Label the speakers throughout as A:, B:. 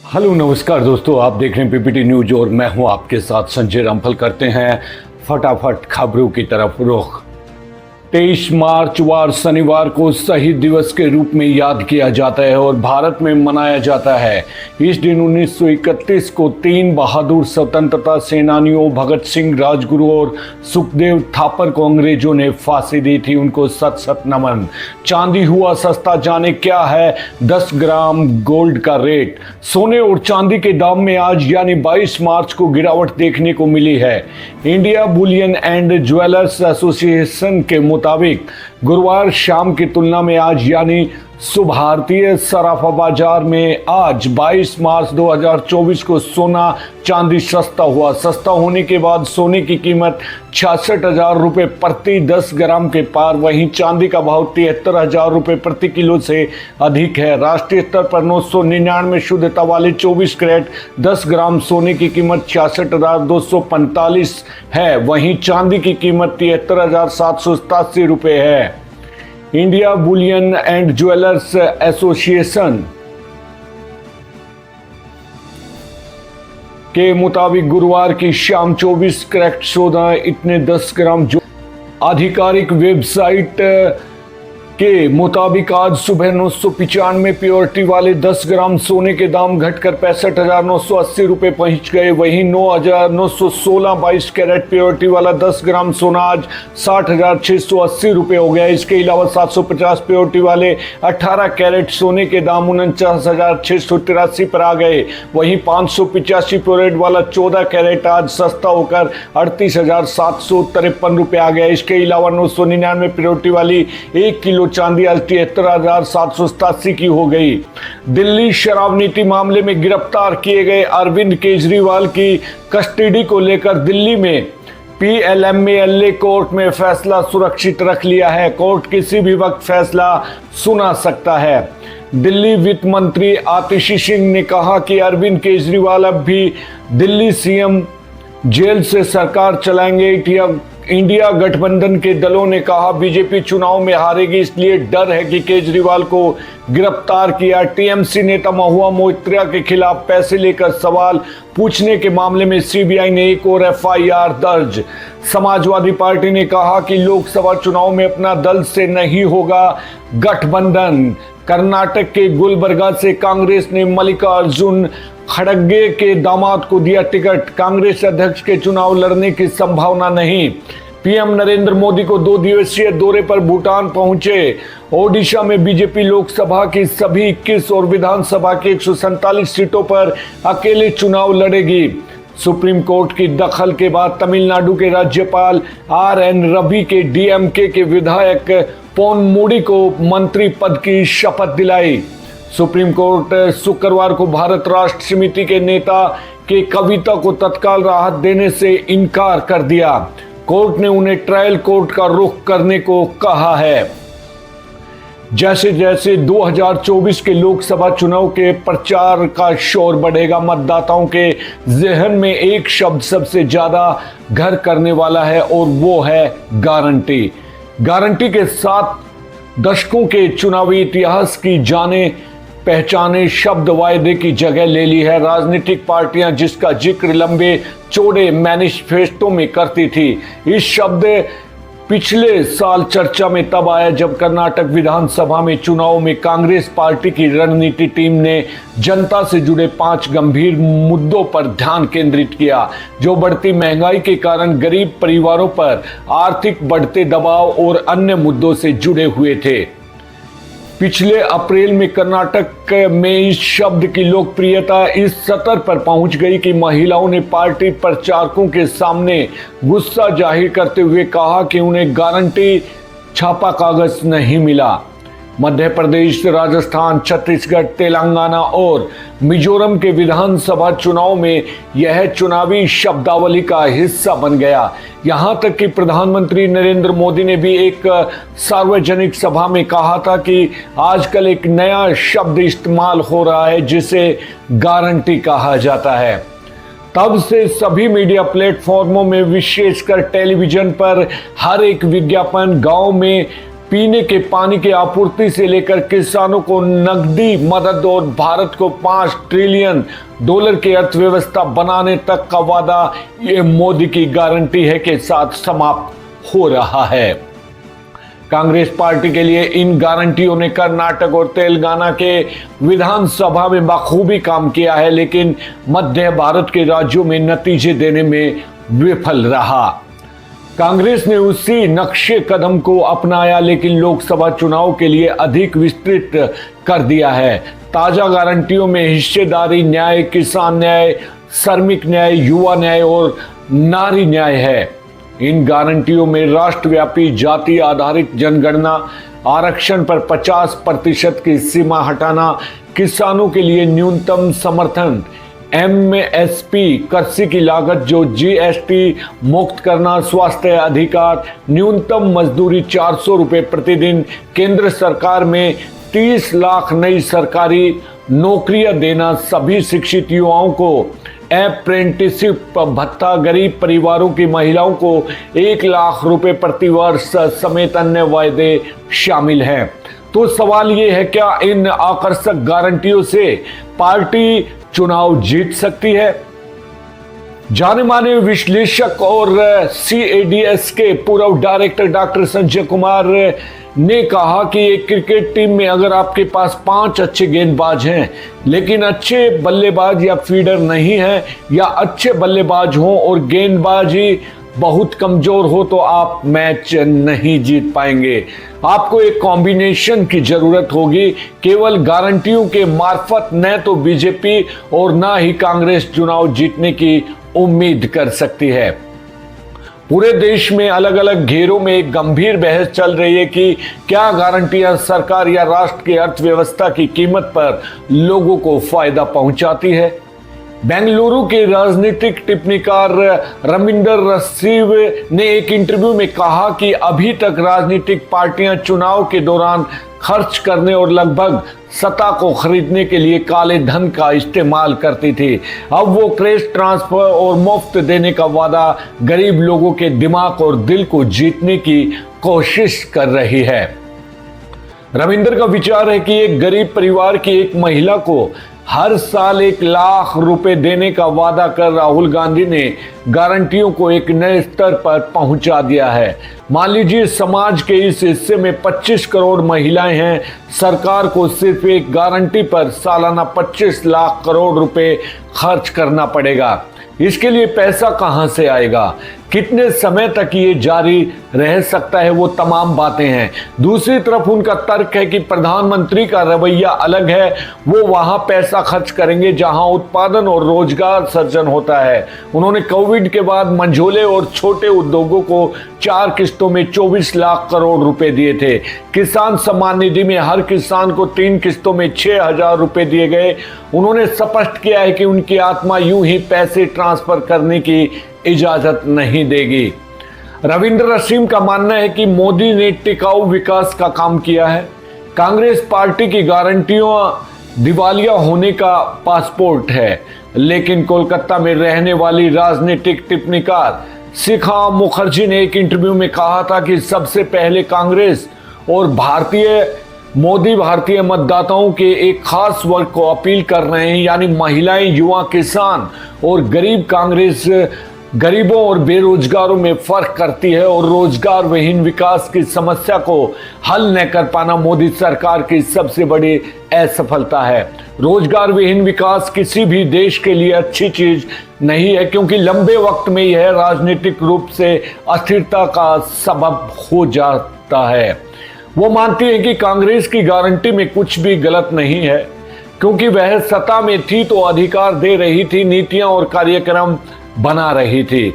A: Hello नमस्कार दोस्तों, आप देख रहे हैं पीपीटी न्यूज और मैं हूं आपके साथ संजय रामफल। करते हैं फटाफट खबरों की तरफ रुख। 23 मार्च वार शनिवार को शहीद दिवस के रूप में याद किया जाता है और भारत में मनाया जाता है। इस दिन 1931 को 3 बहादुर स्वतंत्रता सेनानियों भगत सिंह, राजगुरु और सुखदेव थापर को अंग्रेजों ने फांसी दी थी। उनको सत सत नमन। चांदी हुआ सस्ता, जाने क्या है 10 ग्राम गोल्ड का रेट। सोने और चांदी के दाम में आज यानी 22 मार्च को गिरावट देखने को मिली है। India Boolean and jewellers association के मुताबिक गुरुवार शाम की तुलना में आज यानी भारतीय सराफा बाजार में आज 22 मार्च 2024 को सोना चांदी सस्ता हुआ। सस्ता होने के बाद सोने की कीमत 66,000 रुपये प्रति 10 ग्राम के पार, वहीं चांदी का भाव 73,000 रुपये प्रति किलो से अधिक है। राष्ट्रीय स्तर पर 999 शुद्धता वाले 24 कैरेट 10 ग्राम सोने की कीमत 66,245 है, वहीं चांदी की कीमत 73,787 रुपये है। India Boolean and jewellers association के मुताबिक गुरुवार की शाम 24 कैरेट सोना इतने 10 ग्राम जो आधिकारिक वेबसाइट के मुताबिक आज सुबह 995 प्योरिटी वाले 10 ग्राम सोने के दाम घटकर 65,980 रुपये पहुंच गए। वहीं 9,916 22 कैरेट प्योरिटी वाला 10 ग्राम सोना आज 60,680 रुपये हो गया। इसके अलावा 750 प्योरिटी वाले 18 कैरेट सोने के दाम 49,683 पर आ गए। वहीं 585 प्योरिट वाला 14 कैरेट आज सस्ता होकर 38,753 रुपये आ गया। इसके अलावा 999 प्योरिटी वाली 1 किलो चांदी आज 73,787 की हो गई। दिल्ली शराब नीति मामले में गिरफ्तार किए गए अरविंद केजरीवाल की कस्टडी को लेकर दिल्ली में पीएलएमएलए कोर्ट में फैसला सुरक्षित रख लिया है। कोर्ट किसी भी वक्त फैसला सुना सकता है। दिल्ली वित्त मंत्री आतिशी सिंह ने कहा कि अरविंद केजरीवाल अब भी दिल्ली सीएम जेल से सरकार चलाएंगे। इंडिया गठबंधन के दलों ने कहा बीजेपी चुनाव में हारेगी, इसलिए डर है कि केजरीवाल को गिरफ्तार किया। टीएमसी नेता महुआ मोइत्रा के खिलाफ पैसे लेकर सवाल पूछने के मामले में सीबीआई ने एक और एफआईआर दर्ज। समाजवादी पार्टी ने कहा कि लोकसभा चुनाव में अपना दल से नहीं होगा गठबंधन। कर्नाटक के गुलबर्गा से कांग्रेस ने मल्लिकार्जुन खड़गे के दामाद को दिया टिकट। कांग्रेस अध्यक्ष के चुनाव लड़ने की संभावना नहीं। पीएम नरेंद्र मोदी को 2 दिवसीय दौरे पर भूटान पहुंचे। ओडिशा में बीजेपी लोकसभा की सभी 21 और विधानसभा की 147 सीटों पर अकेले चुनाव लड़ेगी। सुप्रीम कोर्ट की दखल के बाद तमिलनाडु के राज्यपाल आर.एन. रवि के डीएमके के विधायक पोनमुडी को मंत्री पद की शपथ दिलाई। सुप्रीम कोर्ट शुक्रवार को भारत राष्ट्र समिति के नेता के कविता को तत्काल राहत देने से इनकार कर दिया। कोर्ट ने उन्हें ट्रायल कोर्ट का रुख करने को कहा है। जैसे जैसे 2024 के लोकसभा चुनाव के प्रचार का शोर बढ़ेगा, मतदाताओं के जहन में एक शब्द सबसे ज्यादा घर करने वाला है और वो है गारंटी। गारंटी के 7 दशकों के चुनावी इतिहास की जाने पहचाने शब्द वायदे की जगह ले ली है। राजनीतिक पार्टियां जिसका जिक्र लंबे चौड़े मैनिफेस्टो में करती थी। इस शब्द पिछले साल चर्चा में तब आया जब कर्नाटक विधानसभा में चुनाव में कांग्रेस पार्टी की रणनीति टीम ने जनता से जुड़े 5 गंभीर मुद्दों पर ध्यान केंद्रित किया, जो बढ़ती महंगाई के कारण गरीब परिवारों पर आर्थिक बढ़ते दबाव और अन्य मुद्दों से जुड़े हुए थे। पिछले अप्रैल में कर्नाटक में इस शब्द की लोकप्रियता इस स्तर पर पहुंच गई कि महिलाओं ने पार्टी प्रचारकों के सामने गुस्सा जाहिर करते हुए कहा कि उन्हें गारंटी छापा कागज नहीं मिला। मध्य प्रदेश, राजस्थान, छत्तीसगढ़, तेलंगाना और मिजोरम के विधानसभा चुनाव में यह चुनावी शब्दावली का हिस्सा बन गया। यहां तक कि प्रधानमंत्री नरेंद्र मोदी ने भी एक सार्वजनिक सभा में कहा था कि आजकल एक नया शब्द इस्तेमाल हो रहा है जिसे गारंटी कहा जाता है। तब से सभी मीडिया प्लेटफॉर्मों में, विशेषकर टेलीविजन पर, हर एक विज्ञापन गांव में पीने के पानी की आपूर्ति से लेकर किसानों को नकदी मदद और भारत को $5 ट्रिलियन की अर्थव्यवस्था बनाने तक का वादा, ये मोदी की गारंटी है के साथ समाप्त हो रहा है। कांग्रेस पार्टी के लिए इन गारंटियों ने कर्नाटक और तेलंगाना के विधानसभा में बखूबी काम किया है, लेकिन मध्य भारत के राज्यों में नतीजे देने में विफल रहा। कांग्रेस ने उसी नक्शे कदम को अपनाया, लेकिन लोकसभा चुनाव के लिए अधिक विस्तृत कर दिया है। ताजा गारंटियों में हिस्सेदारी न्याय, किसान न्याय, श्रमिक न्याय, युवा न्याय और नारी न्याय है। इन गारंटियों में राष्ट्रव्यापी जाति आधारित जनगणना, आरक्षण पर 50% की सीमा हटाना, किसानों के लिए न्यूनतम समर्थन MSP, कृषि की लागत जो GST मुक्त करना, स्वास्थ्य अधिकार, न्यूनतम मजदूरी 400 रुपये प्रतिदिन, केंद्र सरकार में 30 लाख नई सरकारी नौकरियां देना, सभी शिक्षित युवाओं को अप्रेंटिसशिप भत्ता, गरीब परिवारों की महिलाओं को 1 लाख रुपए प्रति वर्ष समेत अन्य वायदे शामिल हैं। तो सवाल ये है, क्या इन आकर्षक गारंटियों से पार्टी चुनाव जीत सकती है? जाने माने विश्लेषक और CADS के पूर्व डायरेक्टर डॉक्टर संजय कुमार ने कहा कि एक क्रिकेट टीम में अगर आपके पास 5 अच्छे गेंदबाज हैं, लेकिन अच्छे बल्लेबाज या फीडर नहीं है, या अच्छे बल्लेबाज हों और गेंदबाजी बहुत कमजोर हो, तो आप मैच नहीं जीत पाएंगे। आपको एक कॉम्बिनेशन की जरूरत होगी। केवल गारंटियों के मार्फत न तो बीजेपी और ना ही कांग्रेस चुनाव जीतने की उम्मीद कर सकती है। पूरे देश में अलग अलग घेरों में एक गंभीर बहस चल रही है कि क्या गारंटियां सरकार या राष्ट्र की अर्थव्यवस्था की कीमत पर लोगों को फायदा पहुंचाती है। बेंगलुरु के राजनीतिक टिप्पणीकार रविंदर रसीव ने एक इंटरव्यू में कहा कि अभी तक राजनीतिक पार्टियां चुनाव के दौरान खर्च करने और लगभग सत्ता को खरीदने के लिए काले धन का इस्तेमाल करती थी। अब वो कैश ट्रांसफर और मुफ्त देने का वादा गरीब लोगों के दिमाग और दिल को जीतने की कोशिश कर रही है। रविंदर का विचार है कि एक गरीब परिवार की एक महिला को हर साल 1 लाख रुपए देने का वादा कर राहुल गांधी ने गारंटियों को एक नए स्तर पर पहुंचा दिया है। मान लीजिए समाज के इस हिस्से में 25 करोड़ महिलाएं हैं। सरकार को सिर्फ एक गारंटी पर सालाना 25 लाख करोड़ रुपए खर्च करना पड़ेगा। इसके लिए पैसा कहां से आएगा, कितने समय तक ये जारी रह सकता है, वो तमाम बातें हैं। दूसरी तरफ उनका तर्क है कि प्रधानमंत्री का रवैया अलग है। वो वहां पैसा खर्च करेंगे जहां उत्पादन और रोजगार सृजन होता है। उन्होंने कोविड के बाद मंझोले और छोटे उद्योगों को 4 किस्तों में 24 लाख करोड़ रुपए दिए थे। किसान सम्मान निधि में हर किसान को 3 किस्तों में 6,000 रुपए दिए गए। उन्होंने स्पष्ट किया है कि उनकी आत्मा यूं ही पैसे ट्रांसफर करने की इजाजत नहीं देगी। रविंद्र रसीम का मानना है कि मोदी ने टिकाऊ विकास का काम किया है। कांग्रेस पार्टी की गारंटियों दिवालिया होने का पासपोर्ट है। लेकिन कोलकाता में रहने वाली राजनीतिक टिप्पणीकार शिखा मुखर्जी ने एक इंटरव्यू में कहा था कि सबसे पहले कांग्रेस और मोदी भारतीय मतदाताओं के एक खास वर्ग को अपील कर रहे हैं, यानी महिलाएं, युवा, किसान और गरीब। कांग्रेस गरीबों और बेरोजगारों में फर्क करती है और रोजगार विहीन विकास की समस्या को हल न कर पाना मोदी सरकार की सबसे बड़ी असफलता है। रोजगार विहीन विकास किसी भी देश के लिए अच्छी चीज नहीं है, क्योंकि लंबे वक्त में यह राजनीतिक रूप से अस्थिरता का सबब हो जाता है। वो मानती है कि कांग्रेस की गारंटी में कुछ भी गलत नहीं है, क्योंकि वह सत्ता में थी तो अधिकार दे रही थी, नीतियां और कार्यक्रम बना रही थी।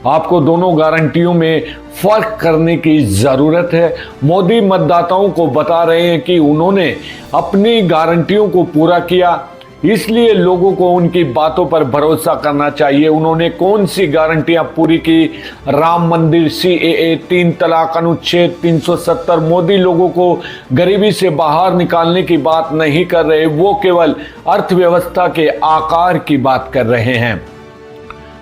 A: आपको दोनों गारंटियों में फर्क करने की जरूरत है। मोदी मतदाताओं को बता रहे हैं कि उन्होंने अपनी गारंटियों को पूरा किया, इसलिए लोगों को उनकी बातों पर भरोसा करना चाहिए। उन्होंने कौन सी गारंटियां पूरी की? राम मंदिर, CAA, 3 तलाक, अनुच्छेद 370। मोदी लोगों को गरीबी से बाहर निकालने की बात नहीं कर रहे, वो केवल अर्थव्यवस्था के आकार की बात कर रहे हैं।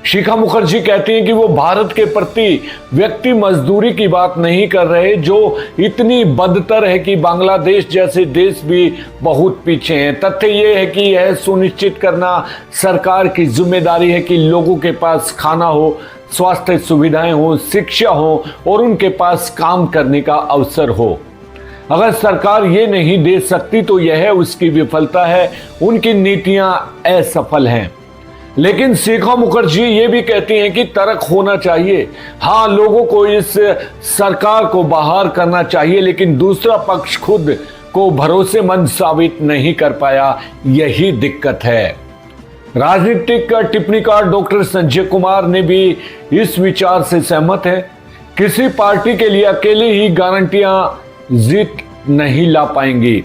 A: शिखा मुखर्जी कहती हैं कि वो भारत के प्रति व्यक्ति मजदूरी की बात नहीं कर रहे, जो इतनी बदतर है कि बांग्लादेश जैसे देश भी बहुत पीछे हैं। तथ्य ये है कि यह सुनिश्चित करना सरकार की जिम्मेदारी है कि लोगों के पास खाना हो, स्वास्थ्य सुविधाएं हो, शिक्षा हो और उनके पास काम करने का अवसर हो। अगर सरकार ये नहीं दे सकती तो यह उसकी विफलता है, उनकी नीतियां असफल हैं। लेकिन शिखा मुखर्जी ये भी कहती हैं कि तर्क होना चाहिए। हाँ, लोगों को इस सरकार को बाहर करना चाहिए, लेकिन दूसरा पक्ष खुद को भरोसेमंद साबित नहीं कर पाया, यही दिक्कत है। राजनीतिक टिप्पणीकार डॉक्टर संजय कुमार ने भी इस विचार से सहमत है। किसी पार्टी के लिए अकेले ही गारंटियां जीत नहीं ला पाएंगी।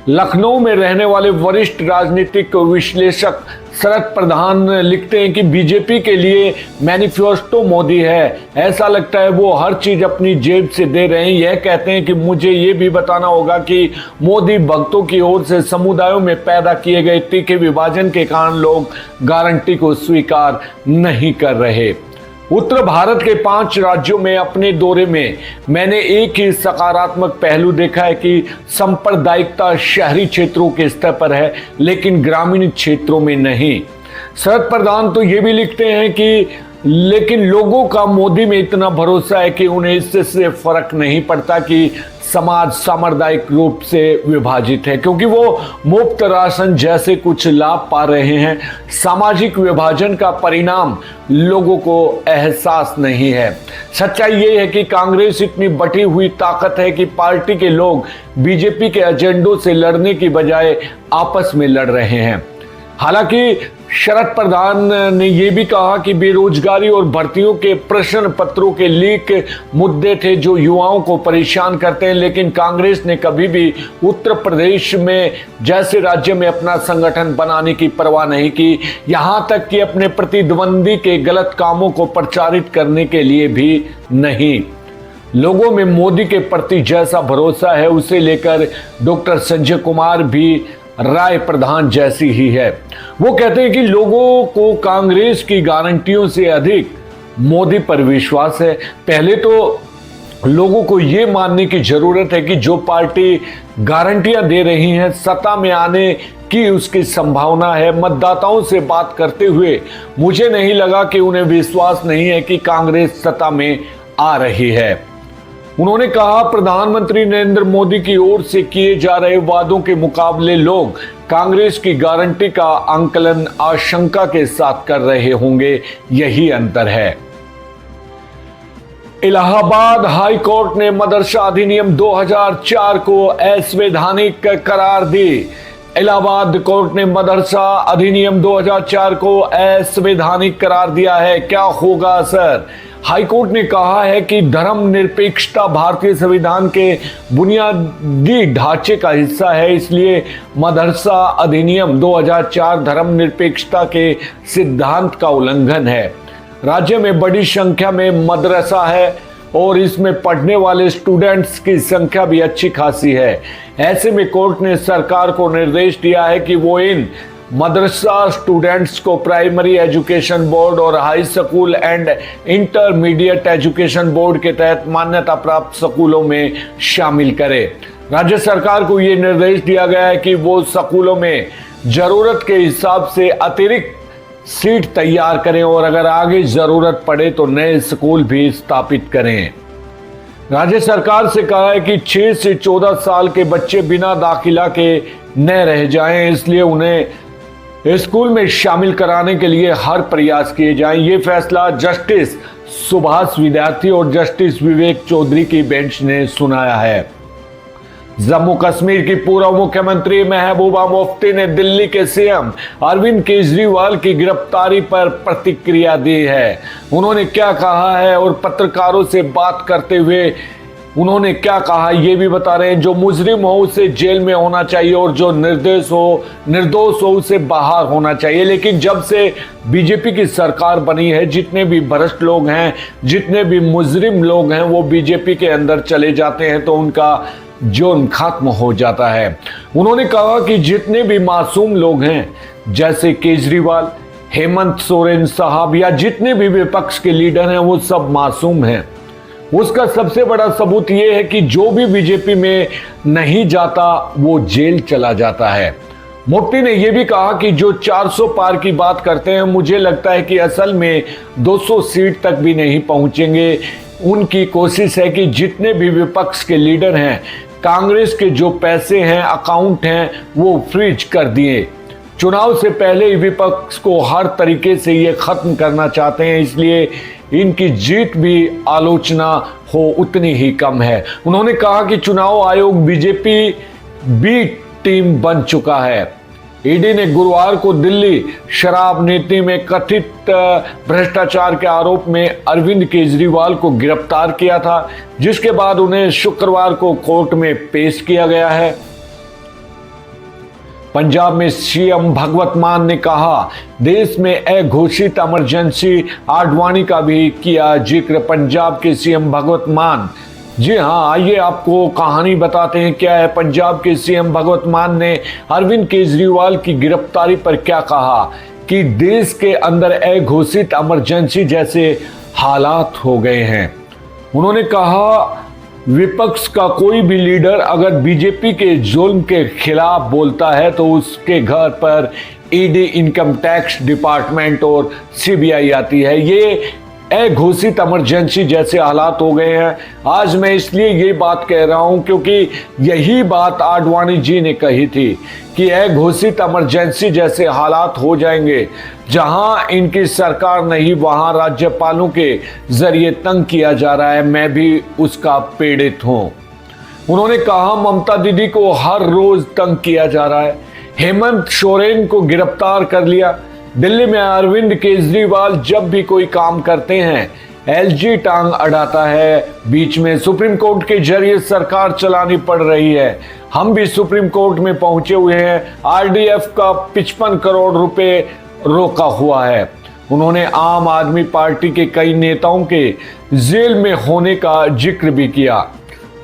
A: लखनऊ में रहने वाले वरिष्ठ राजनीतिक विश्लेषक शरद प्रधान लिखते हैं कि बीजेपी के लिए मैनिफेस्टो मोदी है। ऐसा लगता है वो हर चीज अपनी जेब से दे रहे हैं। यह कहते हैं कि मुझे ये भी बताना होगा कि मोदी भक्तों की ओर से समुदायों में पैदा किए गए तीखे विभाजन के कारण लोग गारंटी को स्वीकार नहीं कर रहे। उत्तर भारत के 5 राज्यों में अपने दौरे में मैंने एक ही सकारात्मक पहलू देखा है कि सांप्रदायिकता शहरी क्षेत्रों के स्तर पर है, लेकिन ग्रामीण क्षेत्रों में नहीं। शरद प्रधान तो ये भी लिखते हैं कि लेकिन लोगों का मोदी में इतना भरोसा है कि उन्हें इससे फर्क नहीं पड़ता कि समाज सांप्रदायिक रूप से विभाजित है, क्योंकि वो मुफ्त राशन जैसे कुछ लाभ पा रहे हैं। सामाजिक विभाजन का परिणाम लोगों को एहसास नहीं है। सच्चाई ये है कि कांग्रेस इतनी बटी हुई ताकत है कि पार्टी के लोग बीजेपी के एजेंडों से लड़ने की बजाय आपस में लड़ रहे हैं। हालांकि शरद प्रधान ने यह भी कहा कि बेरोजगारी और भर्तियों के प्रश्न पत्रों के लीक मुद्दे थे जो युवाओं को परेशान करते हैं, लेकिन कांग्रेस ने कभी भी उत्तर प्रदेश में जैसे राज्य में अपना संगठन बनाने की परवाह नहीं की, यहां तक कि अपने प्रतिद्वंदी के गलत कामों को प्रचारित करने के लिए भी नहीं। लोगों में मोदी के प्रति जैसा भरोसा है उसे लेकर डॉक्टर संजय कुमार भी राय प्रधान जैसी ही है। वो कहते हैं कि लोगों को कांग्रेस की गारंटियों से अधिक मोदी पर विश्वास है। पहले तो लोगों को ये मानने की जरूरत है कि जो पार्टी गारंटियां दे रही हैं सत्ता में आने की उसकी संभावना है। मतदाताओं से बात करते हुए मुझे नहीं लगा कि उन्हें विश्वास नहीं है कि कांग्रेस सत्ता में आ रही है। उन्होंने कहा, प्रधानमंत्री नरेंद्र मोदी की ओर से किए जा रहे वादों के मुकाबले लोग कांग्रेस की गारंटी का आंकलन आशंका के साथ कर रहे होंगे, यही अंतर है। इलाहाबाद हाई कोर्ट ने मदरसा अधिनियम 2004 को असंवैधानिक करार दी। इलाहाबाद कोर्ट ने मदरसा अधिनियम 2004 को असंवैधानिक करार दिया है। क्या होगा असर? हाईकोर्ट ने कहा है कि धर्मनिरपेक्षता भारतीय संविधान के बुनियादी ढांचे का हिस्सा है, इसलिए मदरसा अधिनियम 2004 धर्मनिरपेक्षता के सिद्धांत का उल्लंघन है। राज्य में बड़ी संख्या में मदरसा है और इसमें पढ़ने वाले स्टूडेंट्स की संख्या भी अच्छी खासी है। ऐसे में कोर्ट ने सरकार को निर्देश दिया है कि वो इन मदरसा स्टूडेंट्स को प्राइमरी एजुकेशन बोर्ड और high school and intermediate education board के तहत मान्यता प्राप्त स्कूलों में शामिल करे। राज्य सरकार को यह निर्देश दिया गया है कि वो स्कूलों में जरूरत के हिसाब से अतिरिक्त सीट तैयार करें और अगर आगे जरूरत पड़े तो नए स्कूल भी स्थापित करें। राज्य सरकार से कहा है कि 6 से 14 साल के बच्चे बिना दाखिला के न रह जाएं, इसलिए उन्हें स्कूल में शामिल कराने के लिए हर प्रयास किए जाएं। ये फैसला जस्टिस सुभाष विद्यार्थी और जस्टिस विवेक चौधरी की बेंच ने सुनाया है। जम्मू कश्मीर की पूर्व मुख्यमंत्री महबूबा मुफ्ती ने दिल्ली के सीएम अरविंद केजरीवाल की गिरफ्तारी पर प्रतिक्रिया दी है। उन्होंने क्या कहा है और पत्रकारों से बात करते हुए उन्होंने क्या कहा ये भी बता रहे हैं। जो मुजरिम हो उसे जेल में होना चाहिए और जो निर्दोष हो उसे बाहर होना चाहिए। लेकिन जब से बीजेपी की सरकार बनी है, जितने भी भ्रष्ट लोग हैं, जितने भी मुजरिम लोग हैं, वो बीजेपी के अंदर चले जाते हैं तो उनका जुर्म खत्म हो जाता है। उन्होंने कहा कि जितने भी मासूम लोग हैं जैसे केजरीवाल, हेमंत सोरेन साहब या जितने भी विपक्ष के लीडर हैं वो सब मासूम हैं। उसका सबसे बड़ा सबूत ये है कि जो भी बीजेपी में नहीं जाता वो जेल चला जाता है। मोदी ने यह भी कहा कि जो 400 पार की बात करते हैं, मुझे लगता है कि असल में 200 सीट तक भी नहीं पहुंचेंगे। उनकी कोशिश है कि जितने भी विपक्ष के लीडर हैं, कांग्रेस के जो पैसे हैं, अकाउंट हैं, वो फ्रीज कर दिए। चुनाव से पहले ही विपक्ष को हर तरीके से ये खत्म करना चाहते हैं, इसलिए इनकी जीत भी आलोचना हो उतनी ही कम है। उन्होंने कहा कि चुनाव आयोग बीजेपी बी टीम बन चुका है। ईडी ने गुरुवार को दिल्ली शराब नीति में कथित भ्रष्टाचार के आरोप में अरविंद केजरीवाल को गिरफ्तार किया था, जिसके बाद उन्हें शुक्रवार को कोर्ट में पेश किया गया है। पंजाब में सीएम भगवत मान ने कहा, देश में अघोषित इमरजेंसी। आडवाणी का भी किया जिक्र पंजाब के सीएम भगवत मान। जी हाँ, आइए आपको कहानी बताते हैं क्या है। पंजाब के सीएम भगवत मान ने अरविंद केजरीवाल की गिरफ्तारी पर क्या कहा कि देश के अंदर अघोषित इमरजेंसी जैसे हालात हो गए हैं। उन्होंने कहा, विपक्ष का कोई भी लीडर अगर बीजेपी के जुल्म के खिलाफ बोलता है तो उसके घर पर ईडी, इनकम टैक्स डिपार्टमेंट और सीबीआई आती है। ये अघोषित इमरजेंसी जैसे हालात हो गए हैं। आज मैं इसलिए ये बात कह रहा हूं क्योंकि यही बात आडवाणी जी ने कही थी कि अघोषित इमरजेंसी जैसे हालात हो जाएंगे। जहां इनकी सरकार नहीं, वहां राज्यपालों के जरिए तंग किया जा रहा है। मैं भी उसका पीड़ित हूं। उन्होंने कहा, ममता दीदी को हर रोज तंग किया जा रहा है। हेमंत सोरेन को गिरफ्तार कर लिया। दिल्ली में अरविंद केजरीवाल जब भी कोई काम करते हैं, एलजी टांग अड़ाता है। बीच में सुप्रीम कोर्ट के जरिए सरकार चलानी पड़ रही है। हम भी सुप्रीम कोर्ट में पहुंचे हुए हैं। आरडीएफ का 55 करोड़ रुपए रोका हुआ है। उन्होंने आम आदमी पार्टी के कई नेताओं के जेल में होने का जिक्र भी किया।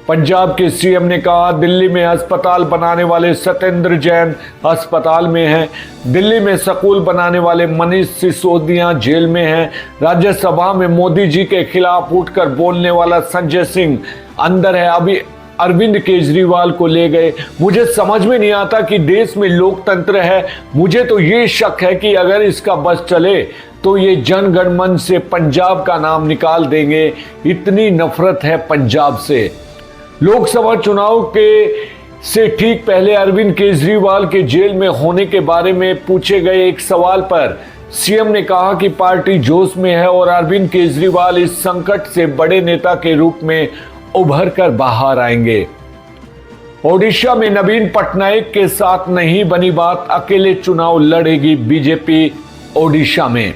A: पंजाब के सीएम ने कहा, दिल्ली में अस्पताल बनाने वाले सत्येंद्र जैन अस्पताल में हैं। दिल्ली में स्कूल बनाने वाले मनीष सिसोदिया जेल में हैं। राज्यसभा में मोदी जी के खिलाफ उठकर बोलने वाला संजय सिंह अंदर है। अभी अरविंद केजरीवाल को ले गए। मुझे समझ में नहीं आता कि देश में लोकतंत्र है। मुझे तो ये शक है कि अगर इसका बस चले तो ये जन गण मन से पंजाब का नाम निकाल देंगे। इतनी नफरत है पंजाब से। लोकसभा चुनाव के से ठीक पहले अरविंद केजरीवाल के जेल में होने के बारे में पूछे गए एक सवाल पर सीएम ने कहा कि पार्टी जोश में है और अरविंद केजरीवाल इस संकट से बड़े नेता के रूप में उभर कर बाहर आएंगे। ओडिशा में नवीन पटनायक के साथ नहीं बनी बात, अकेले चुनाव लड़ेगी बीजेपी ओडिशा में।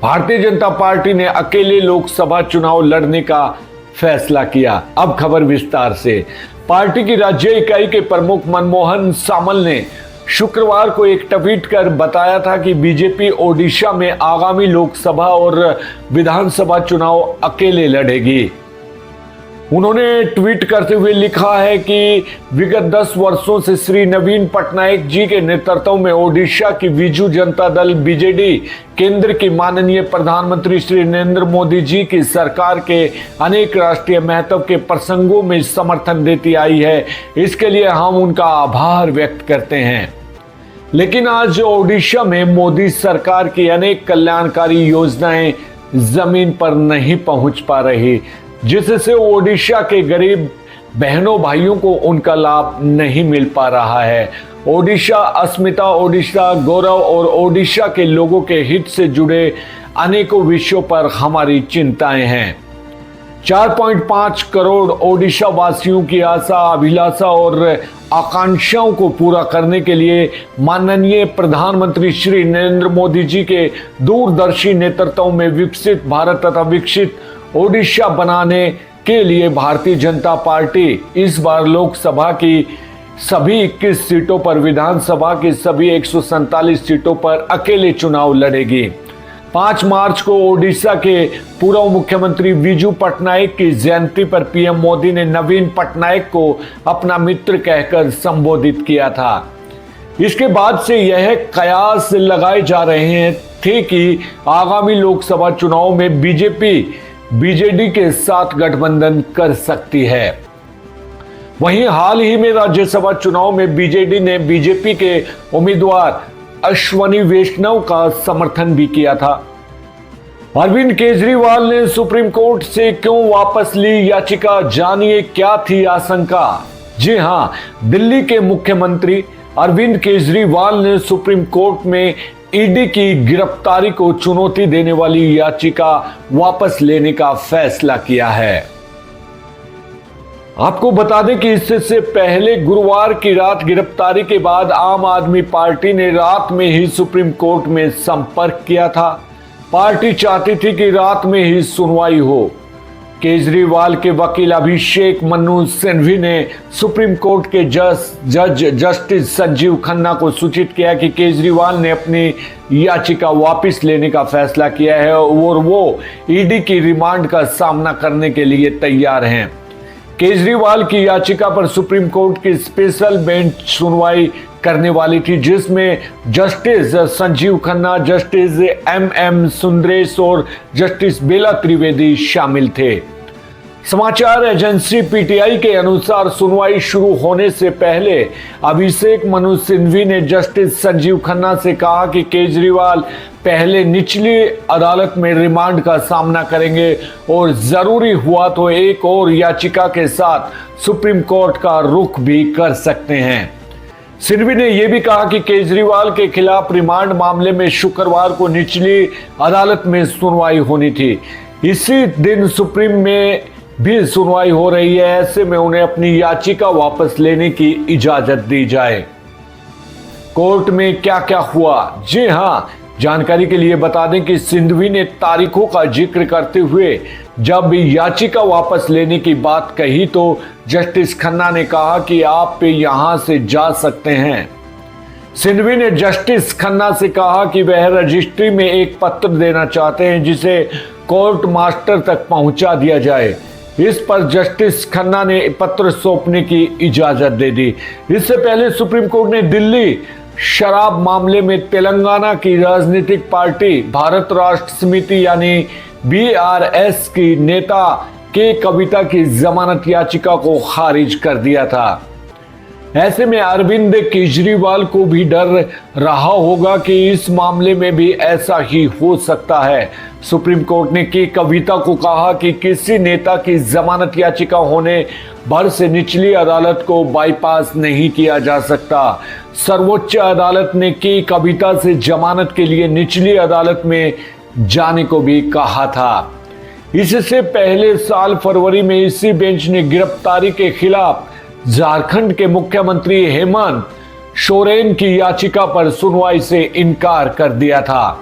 A: भारतीय जनता पार्टी ने अकेले लोकसभा चुनाव लड़ने का फैसला किया। अब खबर विस्तार से। पार्टी की राज्य इकाई के प्रमुख मनमोहन सामल ने शुक्रवार को एक ट्वीट कर बताया था कि बीजेपी ओडिशा में आगामी लोकसभा और विधानसभा चुनाव अकेले लड़ेगी। उन्होंने ट्वीट करते हुए लिखा है कि विगत 10 वर्षों से श्री नवीन पटनायक जी के नेतृत्व में ओडिशा की बीजू जनता दल बीजेडी केंद्र की माननीय प्रधानमंत्री श्री नरेंद्र मोदी जी की सरकार के अनेक राष्ट्रीय महत्व के प्रसंगों में समर्थन देती आई है। इसके लिए हम उनका आभार व्यक्त करते हैं। लेकिन आज ओडिशा में मोदी सरकार की अनेक कल्याणकारी योजनाएं जमीन पर नहीं पहुंच पा रही, जिससे ओडिशा के गरीब बहनों भाइयों को उनका लाभ नहीं मिल पा रहा है। ओडिशा अस्मिता, ओडिशा गौरव और ओडिशा के लोगों के हित से जुड़े अनेकों विषयों पर हमारी चिंताएं हैं। 4.5 करोड़ ओडिशा वासियों की आशा, अभिलाषा और आकांक्षाओं को पूरा करने के लिए माननीय प्रधानमंत्री श्री नरेंद्र मोदी जी के दूरदर्शी नेतृत्व में विकसित भारत तथा विकसित ओडिशा बनाने के लिए भारतीय जनता पार्टी इस बार लोकसभा की सभी 21 सीटों पर, विधानसभा की सभी 147 सीटों पर अकेले चुनाव लड़ेगी। 5 मार्च को ओडिशा के पूर्व मुख्यमंत्री विजू पटनायक की जयंती पर पीएम मोदी ने नवीन पटनायक को अपना मित्र कहकर संबोधित किया था। इसके बाद से यह कयास लगाए जा रहे थे कि आगामी लोकसभा चुनाव में बीजेपी बीजेडी के साथ गठबंधन कर सकती है। वहीं हाल ही में राज्यसभा चुनाव में बीजेडी ने बीजेपी के उम्मीदवार अश्वनी वैष्णव का समर्थन भी किया था। अरविंद केजरीवाल ने सुप्रीम कोर्ट से क्यों वापस ली याचिका, जानिए क्या थी आशंका। जी हां, दिल्ली के मुख्यमंत्री अरविंद केजरीवाल ने सुप्रीम कोर्ट में ईडी की गिरफ्तारी को चुनौती देने वाली याचिका वापस लेने का फैसला किया है। आपको बता दें कि इससे पहले गुरुवार की रात गिरफ्तारी के बाद आम आदमी पार्टी ने रात में ही सुप्रीम कोर्ट में संपर्क किया था। पार्टी चाहती थी कि रात में ही सुनवाई हो। केजरीवाल के वकील अभिषेक मनु सिंघवी ने सुप्रीम कोर्ट के जज जस्टिस संजीव खन्ना को सूचित किया कि केजरीवाल ने अपनी याचिका वापस लेने का फैसला किया है और वो ईडी की रिमांड का सामना करने के लिए तैयार हैं। केजरीवाल की याचिका पर सुप्रीम कोर्ट की स्पेशल बेंच सुनवाई करने वाली थी, जिसमें justice Sanjiv Khanna, justice M Sundresh और जस्टिस बेला त्रिवेदी शामिल थे। समाचार एजेंसी पीटीआई के अनुसार सुनवाई शुरू होने से पहले अभिषेक मनु सिंघवी ने जस्टिस संजीव खन्ना से कहा कि केजरीवाल पहले निचली अदालत में रिमांड का सामना करेंगे और जरूरी हुआ तो एक और याचिका के साथ सुप्रीम कोर्ट का रुख भी कर सकते हैं। सिंघवी ने यह भी कहा कि केजरीवाल के खिलाफ रिमांड मामले में शुक्रवार को निचली अदालत में सुनवाई होनी थी। इसी दिन सुप्रीम में भी सुनवाई हो रही है, ऐसे में उन्हें अपनी याचिका वापस लेने की इजाजत दी जाए। कोर्ट में क्या क्या हुआ, जी हां, जानकारी के लिए बता दें कि सिंघवी ने तारीखों का जिक्र करते हुए जब याचिका वापस लेने की बात कही तो जस्टिस खन्ना ने कहा कि आप यहां से जा सकते हैं। सिंघवी ने जस्टिस खन्ना से कहा कि वह रजिस्ट्री में एक पत्र देना चाहते हैं जिसे कोर्ट मास्टर तक पहुंचा दिया जाए। इस पर जस्टिस खन्ना ने पत्र सौंपने की इजाजत दे दी। इससे पहले सुप्रीम कोर्ट ने दिल्ली शराब मामले में तेलंगाना की राजनीतिक पार्टी भारत राष्ट्र समिति यानी बीआरएस की नेता के कविता की जमानत याचिका को खारिज कर दिया था। ऐसे में अरविंद केजरीवाल को भी डर रहा होगा कि इस मामले में भी ऐसा ही हो सकता है। सुप्रीम कोर्ट ने के कविता को कहा कि किसी नेता की जमानत याचिका होने भर से निचली अदालत को बाईपास नहीं किया जा सकता। सर्वोच्च अदालत ने के कविता से जमानत के लिए निचली अदालत में जाने को भी कहा था। इससे पहले साल फरवरी में इसी बेंच ने गिरफ्तारी के खिलाफ झारखंड के मुख्यमंत्री हेमंत सोरेन की याचिका पर सुनवाई से इनकार कर दिया था।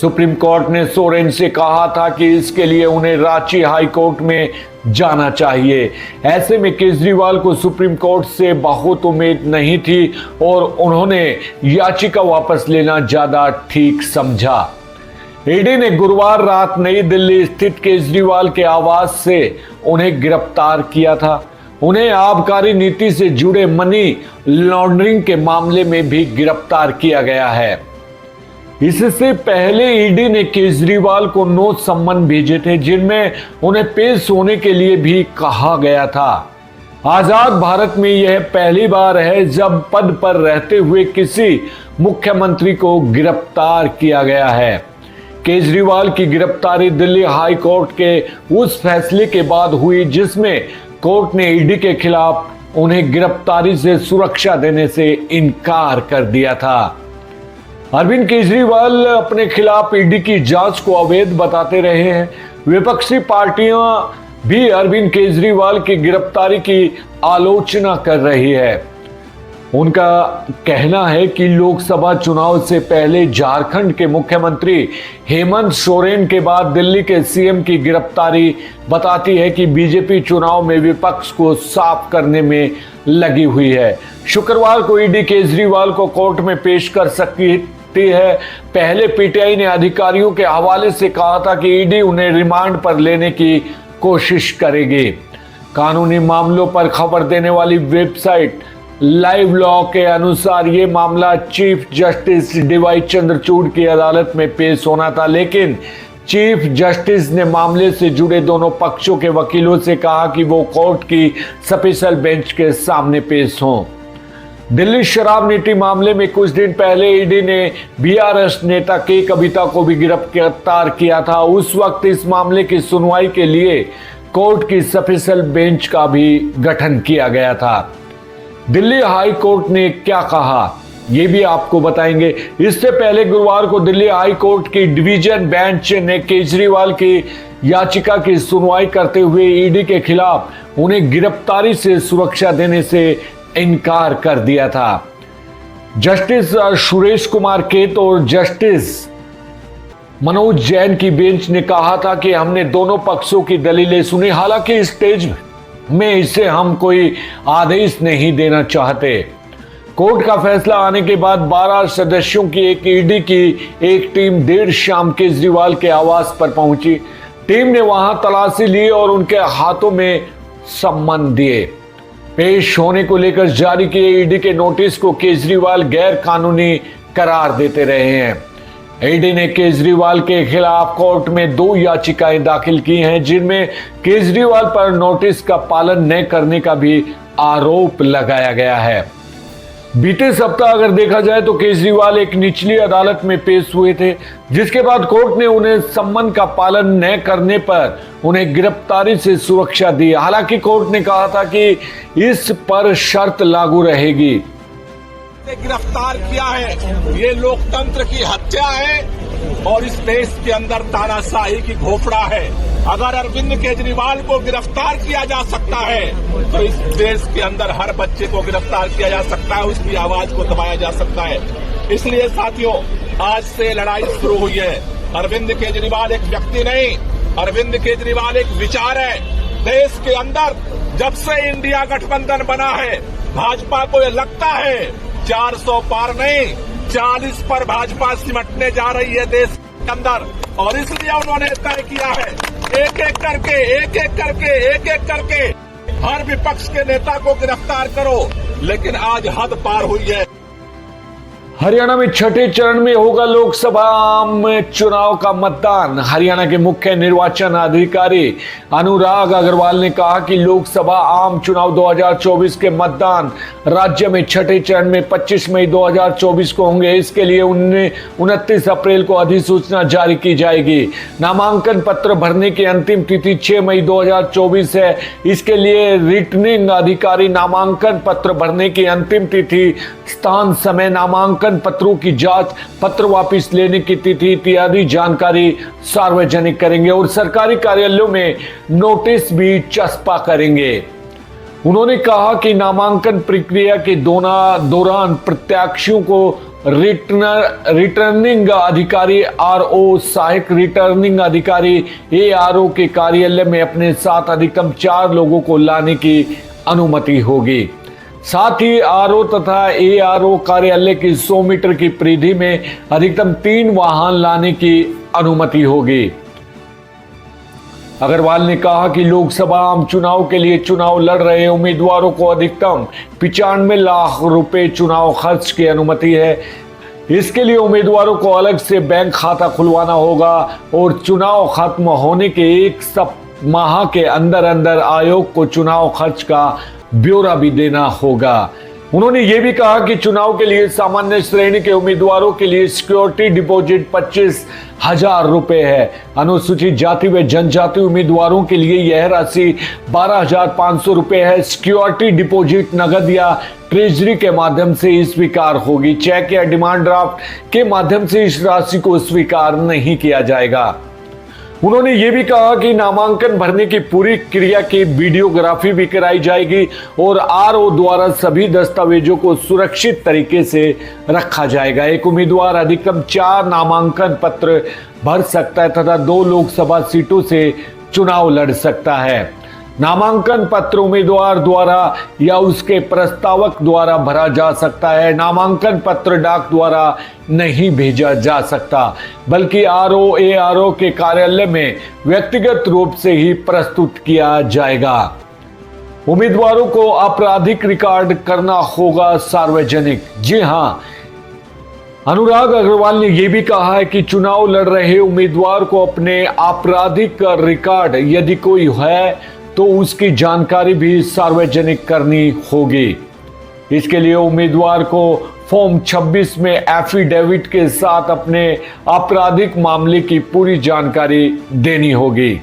A: सुप्रीम कोर्ट ने सोरेन से कहा था कि इसके लिए उन्हें रांची हाई कोर्ट में जाना चाहिए। ऐसे में केजरीवाल को सुप्रीम कोर्ट से बहुत उम्मीद नहीं थी और उन्होंने याचिका वापस लेना ज्यादा ठीक समझा। ईडी ने गुरुवार रात नई दिल्ली स्थित केजरीवाल के आवास से उन्हें गिरफ्तार किया था। उन्हें आबकारी नीति से जुड़े मनी लॉन्ड्रिंग के मामले में भी गिरफ्तार किया गया है। इससे पहले ईडी ने केजरीवाल को 9 सम्मन भेजे थे जिनमें उन्हें पेश होने के लिए भी कहा गया था। आजाद भारत में यह पहली बार है जब पद पर रहते हुए किसी मुख्यमंत्री को गिरफ्तार किया गया है। केजरीवाल की गिरफ्तारी दिल्ली हाई कोर्ट के उस फैसले के बाद हुई जिसमें कोर्ट ने ईडी के खिलाफ उन्हें गिरफ्तारी से सुरक्षा देने से इनकार कर दिया था। अरविंद केजरीवाल अपने खिलाफ ईडी की जांच को अवैध बताते रहे हैं। विपक्षी पार्टियां भी अरविंद केजरीवाल की गिरफ्तारी की आलोचना कर रही है। उनका कहना है कि लोकसभा चुनाव से पहले झारखंड के मुख्यमंत्री हेमंत सोरेन के बाद दिल्ली के सीएम की गिरफ्तारी बताती है कि बीजेपी चुनाव में विपक्ष को साफ करने में लगी हुई है। शुक्रवार को ईडी केजरीवाल को कोर्ट में पेश कर सकती है। पहले पीटीआई ने अधिकारियों के हवाले से कहा था कि ईडी उन्हें रिमांड पर लेने की कोशिश करेगी। कानूनी मामलों पर खबर देने वाली वेबसाइट लाइव लॉ के अनुसार ये मामला चीफ जस्टिस डीवाई चंद्रचूड़ की अदालत में पेश होना था, लेकिन चीफ जस्टिस ने मामले से जुड़े दोनों पक्षों के वकीलों से कहा कि वो कोर्ट की स्पेशल बेंच के सामने पेश हों। दिल्ली शराब नीति मामले में कुछ दिन पहले ईडी ने बीआरएस नेता के कविता को भी गिरफ्तार किया था। उस वक्त इस मामले की सुनवाई के लिए कोर्ट की स्पेशल बेंच का भी गठन किया गया था। दिल्ली हाई कोर्ट ने क्या कहा, ये भी आपको बताएंगे। इससे पहले गुरुवार को दिल्ली हाई कोर्ट की डिवीजन बेंच ने केजरीवाल की याचिका की सुनवाई करते हुए ईडी के खिलाफ उन्हें गिरफ्तारी से सुरक्षा देने से इनकार कर दिया था। जस्टिस सुरेश कुमार केत और जस्टिस मनोज जैन की बेंच ने कहा था कि हमने दोनों पक्षों की दलीलें सुनी, हालांकि स्टेज में इसे हम कोई आदेश नहीं देना चाहते। कोर्ट का फैसला आने के बाद 12 सदस्यों की एक ईडी की एक टीम देर शाम केजरीवाल के आवास पर पहुंची। टीम ने वहां तलाशी ली और उनके हाथों में सम्मन दिए। पेश होने को लेकर जारी किए ईडी के नोटिस को केजरीवाल गैर कानूनी करार देते रहे हैं। ईडी ने केजरीवाल के खिलाफ कोर्ट में 2 याचिकाएं दाखिल की हैं, जिनमें केजरीवाल पर नोटिस का पालन न करने का भी आरोप लगाया गया है। बीते सप्ताह अगर देखा जाए तो केजरीवाल एक निचली अदालत में पेश हुए थे, जिसके बाद कोर्ट ने उन्हें सम्मन का पालन न करने पर उन्हें गिरफ्तारी से सुरक्षा दी। हालांकि कोर्ट ने कहा था कि इस पर शर्त लागू रहेगी।
B: गिरफ्तार किया है, ये लोकतंत्र की हत्या है और इस देश के अंदर तानाशाही की घोपड़ा है। अगर अरविंद केजरीवाल को गिरफ्तार किया जा सकता है तो इस देश के अंदर हर बच्चे को गिरफ्तार किया जा सकता है, उसकी आवाज को दबाया जा सकता है। इसलिए साथियों, आज से लड़ाई शुरू हुई है। अरविंद केजरीवाल एक व्यक्ति नहीं, अरविंद केजरीवाल एक विचार है। देश के अंदर जब से इंडिया गठबंधन बना है, भाजपा को ये लगता है 400 पार नहीं 40 पर भाजपा सिमटने जा रही है देश के अंदर, और इसलिए उन्होंने तय किया है एक एक करके हर विपक्ष के नेता को गिरफ्तार करो। लेकिन आज हद पार हुई है।
A: हरियाणा में छठे चरण में होगा लोकसभा आम चुनाव का मतदान। हरियाणा के मुख्य निर्वाचन अधिकारी अनुराग अग्रवाल ने कहा कि लोकसभा आम चुनाव 2024 के मतदान राज्य में छठे चरण में 25 मई 2024 को होंगे। इसके लिए 29 अप्रैल को अधिसूचना जारी की जाएगी। नामांकन पत्र भरने की अंतिम तिथि 6 मई 2024 है। इसके लिए रिटर्निंग अधिकारी नामांकन पत्र भरने की अंतिम तिथि, स्थान, समय, नामांकन पत्रों की जांच, पत्र वापस लेने की तिथि इत्यादि जानकारी सार्वजनिक करेंगे और सरकारी कार्यालयों में नोटिस भी चस्पा करेंगे। उन्होंने कहा कि नामांकन प्रक्रिया के दौरान प्रत्याशियों को रिटर्निंग अधिकारी आरओ, सहायक रिटर्निंग अधिकारी एआरओ के कार्यालय में अपने साथ अधिकतम 4 लोगों को लाने की अनुमति होगी। साथ ही आरओ तथा एआरओ कार्यालय की 100 मीटर की परिधि में अधिकतम 3 वाहन लाने की अनुमति होगी। अग्रवाल ने कहा कि लोकसभा आम चुनाव के लिए चुनाव लड़ रहे उम्मीदवारों को अधिकतम 95 लाख रुपए चुनाव खर्च की अनुमति है। इसके लिए उम्मीदवारों को अलग से बैंक खाता खुलवाना होगा और चुनाव खत्म होने के 1 माह के अंदर आयोग को चुनाव खर्च का ब्यौरा भी देना होगा। उन्होंने ये भी कहा कि चुनाव के लिए सामान्य श्रेणी के उम्मीदवारों के लिए सिक्योरिटी डिपॉजिट 25,000 रुपए है। अनुसूचित जाति व जनजाति उम्मीदवारों के लिए यह राशि 12,500 रुपए है। सिक्योरिटी डिपॉजिट नगद या ट्रेजरी के माध्यम से स्वीकार होगी। चेक या डिमांड ड्राफ्ट के माध्यम से इस राशि को स्वीकार नहीं किया जाएगा। उन्होंने ये भी कहा कि नामांकन भरने की पूरी क्रिया की वीडियोग्राफी भी कराई जाएगी और आरओ द्वारा सभी दस्तावेजों को सुरक्षित तरीके से रखा जाएगा। एक उम्मीदवार अधिकतम 4 नामांकन पत्र भर सकता है तथा 2 लोकसभा सीटों से चुनाव लड़ सकता है। नामांकन पत्र उम्मीदवार द्वारा या उसके प्रस्तावक द्वारा भरा जा सकता है। नामांकन पत्र डाक द्वारा नहीं भेजा जा सकता, बल्कि आरओ एआरओ के कार्यालय में व्यक्तिगत रूप से ही प्रस्तुत किया जाएगा। उम्मीदवारों को आपराधिक रिकॉर्ड करना होगा सार्वजनिक। जी हां, अनुराग अग्रवाल ने यह भी कहा है कि चुनाव लड़ रहे उम्मीदवार को अपने आपराधिक रिकॉर्ड यदि कोई है तो उसकी जानकारी भी सार्वजनिक करनी होगी। इसके लिए उम्मीदवार को फॉर्म 26 में एफिडेविट के साथ अपने आपराधिक मामले की पूरी जानकारी देनी होगी।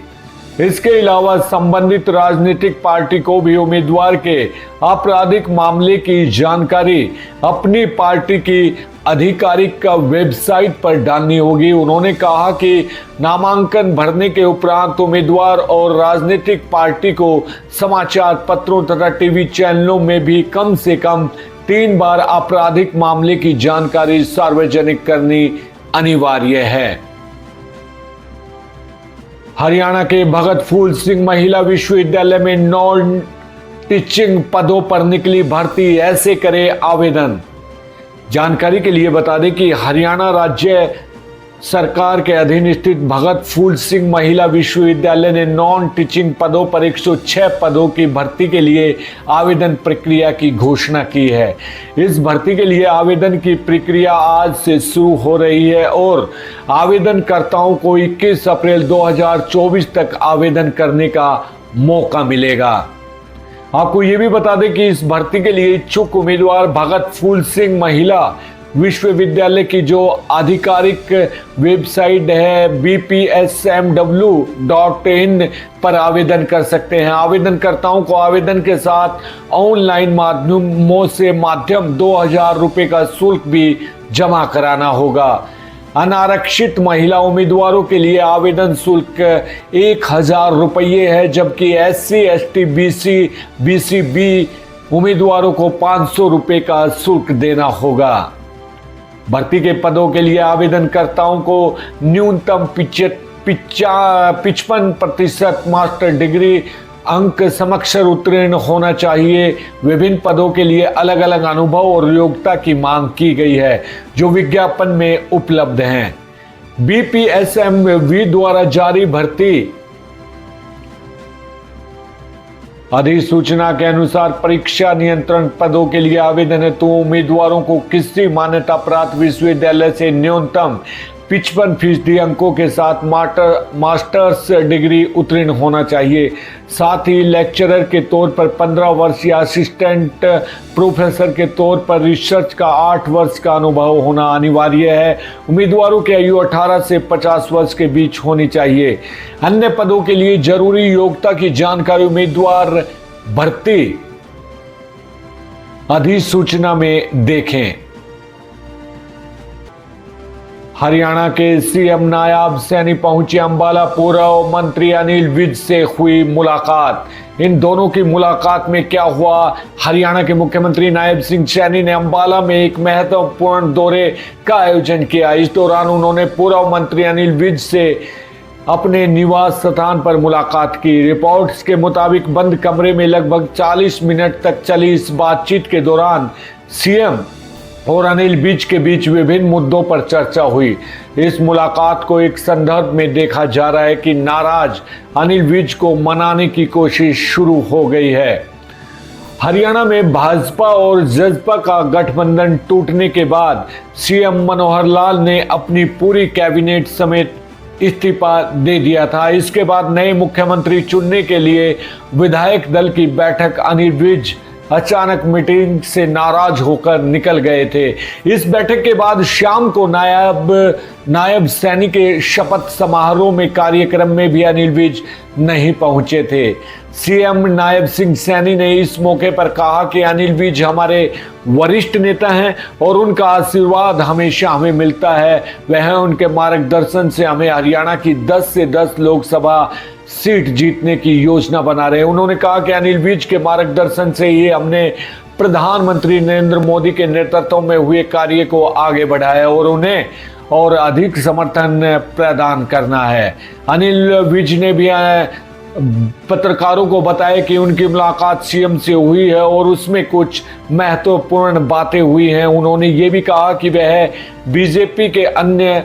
A: इसके अलावा संबंधित राजनीतिक पार्टी को भी उम्मीदवार के आपराधिक मामले की जानकारी अपनी पार्टी की आधिकारिक वेबसाइट पर डालनी होगी। उन्होंने कहा कि नामांकन भरने के उपरांत उम्मीदवार और राजनीतिक पार्टी को समाचार पत्रों तथा टीवी चैनलों में भी कम से कम 3 बार आपराधिक मामले की जानकारी सार्वजनिक करनी अनिवार्य है। हरियाणा के भगत फूल सिंह महिला विश्वविद्यालय में नॉन टीचिंग पदों पर निकली भर्ती, ऐसे करे आवेदन। जानकारी के लिए बता दें कि हरियाणा राज्य सरकार के अधीन स्थित भगत फूल सिंह महिला विश्वविद्यालय ने नॉन टीचिंग पदों पर 106 पदों की भर्ती के लिए आवेदन प्रक्रिया की घोषणा की है। इस भर्ती के लिए आवेदन की प्रक्रिया आज से शुरू हो रही है और आवेदनकर्ताओं को 21 अप्रैल 2024 तक आवेदन करने का मौका मिलेगा। आपको ये भी बता दें कि इस भर्ती के लिए इच्छुक उम्मीदवार भगत फूल सिंह महिला विश्वविद्यालय की जो आधिकारिक वेबसाइट है bpsmw.in पर आवेदन कर सकते हैं। आवेदनकर्ताओं को आवेदन के साथ ऑनलाइन माध्यमों से 2000 रुपये का शुल्क भी जमा कराना होगा। अनारक्षित महिला उम्मीदवारों के लिए आवेदन शुल्क 1000 रुपये है, जबकि SC, ST, BC, BCB उम्मीदवारों को 500 रुपये का शुल्क देना होगा। भर्ती के पदों के लिए आवेदनकर्ताओं को न्यूनतम 55% मास्टर डिग्री अंक समक्षर उत्तीर्ण होना चाहिए। विभिन्न पदों के लिए अलग अलग अनुभव और योग्यता की मांग की गई है जो विज्ञापन में उपलब्ध हैं। BPSMW द्वारा जारी भर्ती अधिसूचना के अनुसार परीक्षा नियंत्रण पदों के लिए आवेदन है तो उम्मीदवारों को किसी मान्यता प्राप्त विश्वविद्यालय से न्यूनतम 55% अंकों के साथ मास्टर्स डिग्री उत्तीर्ण होना चाहिए। साथ ही लेक्चरर के तौर पर 15 वर्ष या असिस्टेंट प्रोफेसर के तौर पर रिसर्च का 8 वर्ष का अनुभव होना अनिवार्य है। उम्मीदवारों की आयु 18 से 50 वर्ष के बीच होनी चाहिए। अन्य पदों के लिए जरूरी योग्यता की जानकारी उम्मीदवार भर्ती अधिसूचना में देखें। हरियाणा के सीएम नायब सैनी पहुंचे अंबाला। पूर्व मंत्री अनिल विज से हुई मुलाकात। इन दोनों की मुलाकात में क्या हुआ? हरियाणा के मुख्यमंत्री नायब सिंह सैनी ने अंबाला में एक महत्वपूर्ण दौरे का आयोजन किया। इस दौरान उन्होंने पूर्व मंत्री अनिल विज से अपने निवास स्थान पर मुलाकात की। रिपोर्ट्स के मुताबिक बंद कमरे में लगभग 40 मिनट तक चली इस बातचीत के दौरान सीएम और अनिल विज के बीच विभिन्न मुद्दों पर चर्चा हुई। इस मुलाकात को एक संदर्भ में देखा जा रहा है कि नाराज अनिल विज को मनाने की कोशिश शुरू हो गई है। हरियाणा में भाजपा और जसपा का गठबंधन टूटने के बाद सीएम मनोहर लाल ने अपनी पूरी कैबिनेट समेत इस्तीफा दे दिया था। इसके बाद नए मुख्यमंत्री चुनने के लिए विधायक दल की बैठक अनिल विज अचानक मीटिंग से नाराज होकर निकल गए थे। इस बैठक के बाद शाम को नायब सैनी के शपथ समारोह में कार्यक्रम में भी अनिल विज नहीं पहुंचे थे। सीएम नायब सिंह सैनी ने इस मौके पर कहा कि अनिल विज हमारे वरिष्ठ नेता हैं और उनका आशीर्वाद हमेशा हमें मिलता है। वह उनके मार्गदर्शन से हमें हरियाणा की 10 से 10 लोकसभा सीट जीतने की योजना बना रहे हैं। उन्होंने कहा कि अनिल विज के मार्गदर्शन से ही हमने प्रधानमंत्री नरेंद्र मोदी के नेतृत्व में हुए कार्य को आगे बढ़ाया और उन्हें और अधिक समर्थन प्रदान करना है। अनिल विज ने भी पत्रकारों को बताया कि उनकी मुलाकात सीएम से हुई है और उसमें कुछ महत्वपूर्ण बातें हुई हैं। उन्होंने ये भी कहा कि वह बीजेपी के अन्य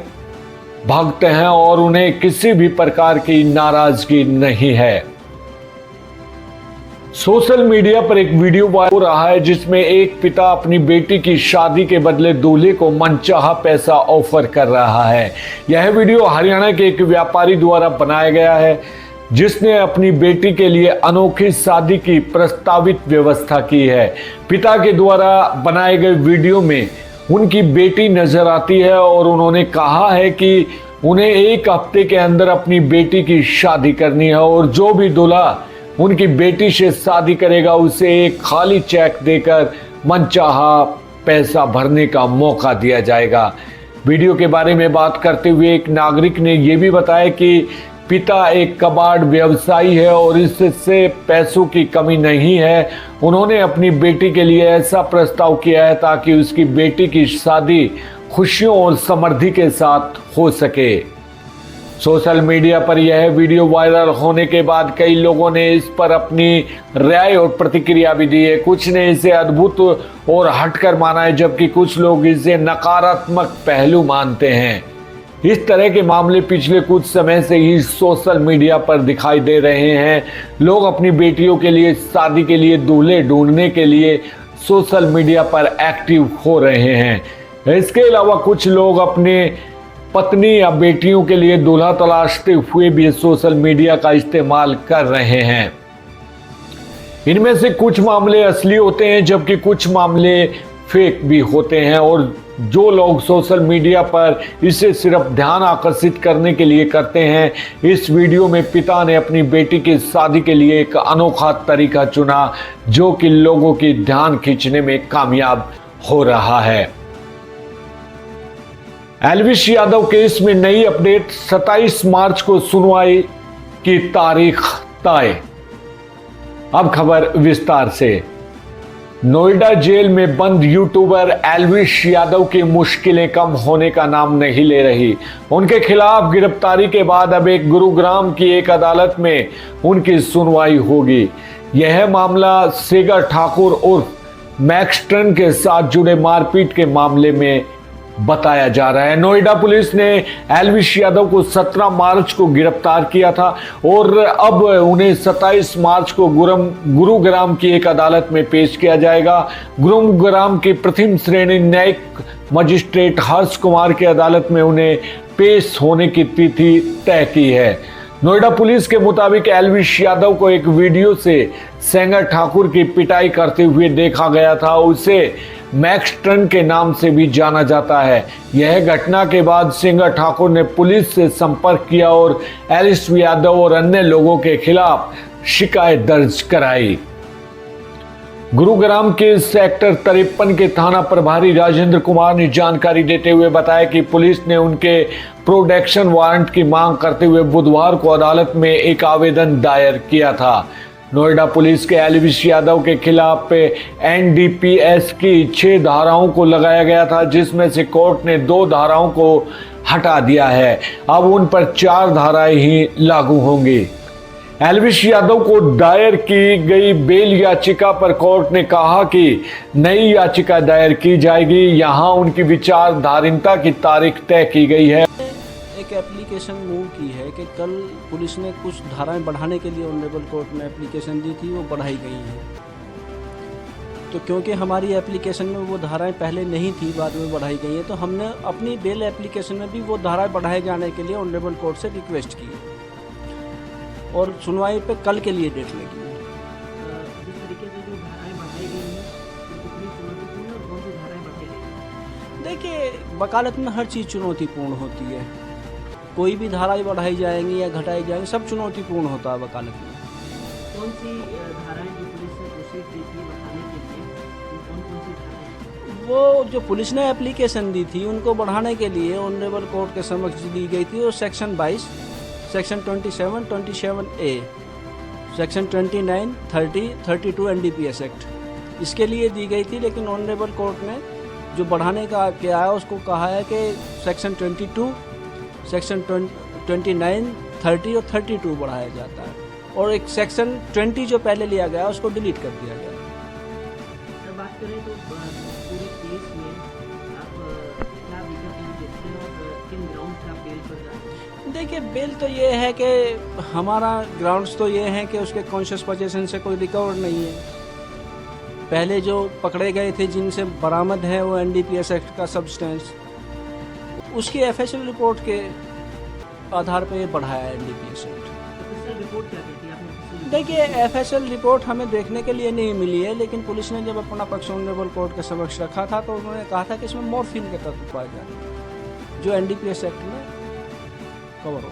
A: भक्त हैं और उन्हें किसी भी प्रकार की नाराजगी नहीं है। सोशल मीडिया पर एक वीडियो वायरल हो रहा है जिसमें एक पिता अपनी बेटी की शादी के बदले दूल्हे को मनचाहा पैसा ऑफर कर रहा है। यह वीडियो हरियाणा के एक व्यापारी द्वारा बनाया गया है जिसने अपनी बेटी के लिए अनोखी शादी की प्रस्तावित व्यवस्था की है। पिता के द्वारा बनाए गए वीडियो में उनकी बेटी नजर आती है और उन्होंने कहा है कि उन्हें एक हफ्ते के अंदर अपनी बेटी की शादी करनी है और जो भी दूल्हा उनकी बेटी से शादी करेगा उसे एक खाली चेक देकर मनचाहा पैसा भरने का मौका दिया जाएगा। वीडियो के बारे में बात करते हुए एक नागरिक ने यह भी बताया कि पिता एक कबाड़ व्यवसायी है और इससे पैसों की कमी नहीं है। उन्होंने अपनी बेटी के लिए ऐसा प्रस्ताव किया है ताकि उसकी बेटी की शादी खुशियों और समृद्धि के साथ हो सके। सोशल मीडिया पर यह वीडियो वायरल होने के बाद कई लोगों ने इस पर अपनी राय और प्रतिक्रिया भी दी है। कुछ ने इसे अद्भुत और हटकर माना है जबकि कुछ लोग इसे नकारात्मक पहलू मानते हैं। इस तरह के मामले पिछले कुछ समय से ही सोशल मीडिया पर दिखाई दे रहे हैं। लोग अपनी बेटियों के लिए शादी के लिए दूल्हे ढूंढने के लिए सोशल मीडिया पर एक्टिव हो रहे हैं। इसके अलावा कुछ लोग अपने पत्नी या बेटियों के लिए दूल्हा तलाशते हुए भी सोशल मीडिया का इस्तेमाल कर रहे हैं। इनमें से कुछ मामले असली होते हैं जबकि कुछ मामले फेक भी होते हैं और जो लोग सोशल मीडिया पर इसे सिर्फ ध्यान आकर्षित करने के लिए करते हैं। इस वीडियो में पिता ने अपनी बेटी की शादी के लिए एक अनोखा तरीका चुना जो कि लोगों की ध्यान खींचने में कामयाब हो रहा है। एल्विश यादव केस में नई अपडेट, 27 मार्च को सुनवाई की तारीख तय। अब खबर विस्तार से। नोएडा जेल में बंद यूट्यूबर एल्विश यादव की मुश्किलें कम होने का नाम नहीं ले रही। उनके खिलाफ गिरफ्तारी के बाद अब एक गुरुग्राम की एक अदालत में उनकी सुनवाई होगी। यह मामला सेगर ठाकुर उर्फ मैक्सटन के साथ जुड़े मारपीट के मामले में बताया जा रहा है। नोएडा पुलिस ने एल्विश यादव को 17 मार्च को गिरफ्तार किया था और अब उन्हें 27 मार्च को गुरुग्राम की एक अदालत में पेश किया जाएगा। गुरुग्राम की प्रथम श्रेणी न्यायिक मजिस्ट्रेट हर्ष कुमार की अदालत में उन्हें पेश होने की तिथि तय की है। नोएडा पुलिस के मुताबिक एल्विश यादव को एक वीडियो से सेंगर ठाकुर की पिटाई करते हुए देखा गया था। उसे मैक्सटन के नाम से भी जाना जाता है। यह घटना के बाद सेंगर ठाकुर ने पुलिस से संपर्क किया और एल्विश यादव और अन्य लोगों के खिलाफ शिकायत दर्ज कराई। गुरुग्राम के सेक्टर 53 के थाना प्रभारी राजेंद्र कुमार ने जानकारी देते हुए बताया कि पुलिस ने उनके प्रोटेक्शन वारंट की मांग करते हुए बुधवार को अदालत में एक आवेदन दायर किया था। नोएडा पुलिस के एल्विश यादव के खिलाफ एनडीपीएस की 6 धाराओं को लगाया गया था जिसमें से कोर्ट ने 2 धाराओं को हटा दिया है। अब उन पर 4 धाराएं ही लागू होंगी। एल्विश यादव को दायर की गई बेल याचिका पर कोर्ट ने कहा कि नई याचिका दायर की जाएगी। यहां उनकी विचारधारिता की तारीख तय की गई है।
C: एक एप्लीकेशन मूव की है कि कल पुलिस ने कुछ धाराएं बढ़ाने के लिए ऑनरेबल कोर्ट में एप्लीकेशन दी थी, वो बढ़ाई गई हैं। तो क्योंकि हमारी एप्लीकेशन में वो धाराएं पहले नहीं थी, बाद में बढ़ाई गई हैं, तो हमने अपनी बेल एप्लीकेशन में भी वो धाराएं बढ़ाए जाने के लिए ऑनरेबल कोर्ट से रिक्वेस्ट की और सुनवाई पे कल के लिए डेट लगी है।
D: जिस तरीके से जो धाराएं बढ़ाई गई हैं, कितनी चुनौतीपूर्ण और कौन सी धाराएं बढ़ाई गई?
C: देखिए, वकालत में हर चीज़ चुनौतीपूर्ण होती है। कोई भी धाराएं बढ़ाई जाएंगी या घटाई जाएंगी, सब चुनौतीपूर्ण होता है वकालत में।
D: कौन सी धाराएं जो पुलिस ने कोशिश की थी बढ़ाने के लिए, कौन सी धाराएं?
C: वो जो पुलिस ने एप्लीकेशन दी थी उनको बढ़ाने के लिए ऑनरेबल कोर्ट के समक्ष दी गई थी। और section 22, section 27, 27A, section 29, 30, 32 NDPS act इसके लिए दी गई थी। लेकिन ऑनरेबल कोर्ट ने जो बढ़ाने का क्या है उसको कहा है कि सेक्शन 22, सेक्शन 29, 30 और 32 बढ़ाया जाता है और एक सेक्शन 20 जो पहले लिया गया उसको डिलीट कर दिया गया।
D: सर, बात करें तो पूरे केस में आप क्या विकल्प देखते हैं और किन किन ग्राउंड से आप बेल पर जा रहे हैं?
C: देखिए, बेल तो ये है कि हमारा ग्राउंड्स तो ये हैं कि उसके कॉन्शियस पोजीशन से कोई रिकवर नहीं है। पहले जो पकड़े गए थे जिनसे बरामद है वो एनडीपीएस एक्ट का सब्सटेंस, उसकी एफएसएल रिपोर्ट के आधार पे बढ़ाया है एनडीपीएस एक्ट।
D: ऑफिशियल रिपोर्ट क्या कहती है? आपने ऑफिशियल
C: देखिए, एफएसएल रिपोर्ट हमें देखने के लिए नहीं मिली है, लेकिन पुलिस ने जब अपना पक्ष ऑनरेबल कोर्ट के समक्ष रखा था तो उन्होंने कहा था कि इसमें मॉर्फिन के तत्व पाए जाते हैं जो एनडीपीएस एक्ट में कवर हो।